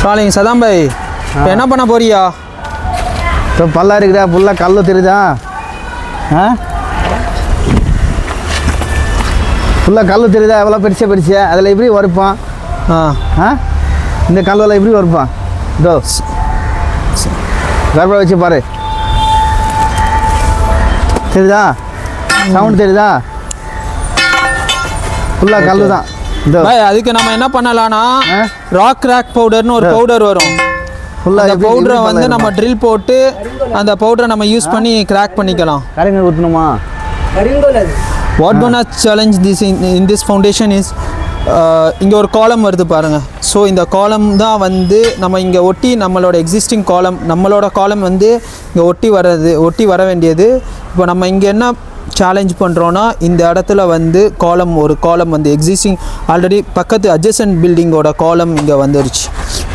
சாலிங் Saddam பாய் இப்போ என்ன பண்ண போறியா? இப்போ பல்லா இருக்குதா, ஃபுல்லாக கல் தெரியுதா? ஃபுல்லாக கல் தெரியுதா? எவ்வளோ பெருசா அதில் எப்படி உரைப்பான்? இந்த கல்லில் எப்படி உரைப்பான்? இதோ கர்ப்பா வச்சு பாரு, தெரியுதா? சவுண்ட் தெரியுதா? ஃபுல்லாக கல் தான். பாய் அதுக்கு நம்ம என்ன பண்ணலாம்னா ராக் கிராக் பவுடர்னு ஒரு பவுடர் வரும். ஃபுல்லாக பவுடரை வந்து நம்ம ட்ரில் போட்டு அந்த பவுடரை நம்ம யூஸ் பண்ணி கிராக் பண்ணிக்கலாம். கரைங்க ஊற்றணுமா? What gonna challenge this in this foundation is இங்கே ஒரு காலம் வருது பாருங்கள். ஸோ இந்த காலம் தான் வந்து நம்ம இங்கே ஒட்டி நம்மளோட எக்ஸிஸ்டிங் நம்மளோட காலம் வந்து இங்கே ஒட்டி வர வேண்டியது. இப்போ நம்ம இங்கே என்ன சேலஞ்ச் பண்ணுறோன்னா இந்த இடத்துல வந்து ஒரு காலம் வந்து எக்ஸிஸ்டிங் ஆல்ரெடி பக்கத்து அட்ஜசன்ட் பில்டிங்கோட காலம் இங்கே வந்துருச்சு.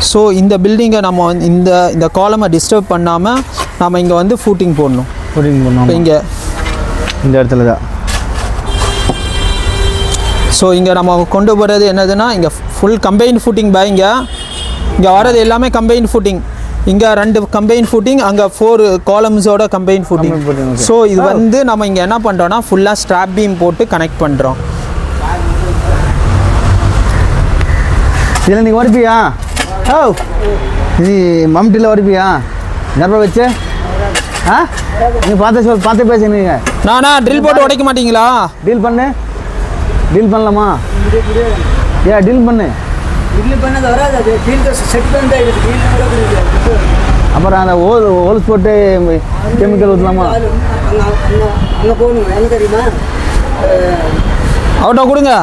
ஸோ இந்த பில்டிங்கை நம்ம வந்து இந்த காலமை டிஸ்டர்ப் பண்ணாமல் நம்ம இங்கே வந்து ஃபூட்டிங் போடணும். இப்போ இங்கே இந்த இடத்துல தான். ஸோ இங்கே நம்ம கொண்டு போகிறது என்னதுன்னா இங்கே ஃபுல் கம்பைன்ட் ஃபூட்டிங் பாய். இங்கே வர்றது எல்லாமே கம்பைன்ட் ஃபூட்டிங். இங்கே 2 கம்பைன் ஃபூட்டிங், அங்கே 4 காலம்ஸோட கம்பைன் ஃபூட்டிங். ஸோ இது வந்து நம்ம இங்கே என்ன பண்ணுறோன்னா ஃபுல்லாக ஸ்ட்ராப் பீம் போட்டு கனெக்ட் பண்ணுறோம். இதில் நீங்கள் உரைப்பியா? இது மம்டியில் உரைப்பியா? கர்ப்பா வச்சு நீங்கள் பார்த்து பேசுங்க. நானா ட்ரில் போட்டு உடைக்க மாட்டீங்களா? டீல் பண்ணலாமா? டீல் பண்ணு. அப்புறம் அந்த ஹோல்ஸ் போட்டு கெமிக்கல் ஊற்றலாமா? அவட்ட கொடுங்க.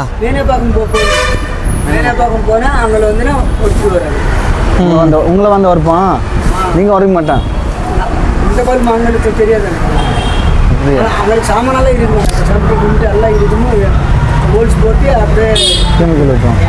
உங்களை வந்து உரைப்பான், நீங்கள் உரைக்க மாட்டான். இந்த பால் மாங்களுக்கு தெரியாது. அவங்களுக்கு சாமானெல்லாம் இருக்கும், எல்லாம் இருக்குமோ ஹோல்ஸ் போட்டு அப்படியே கெமிக்கல் ஊற்றுவோம்.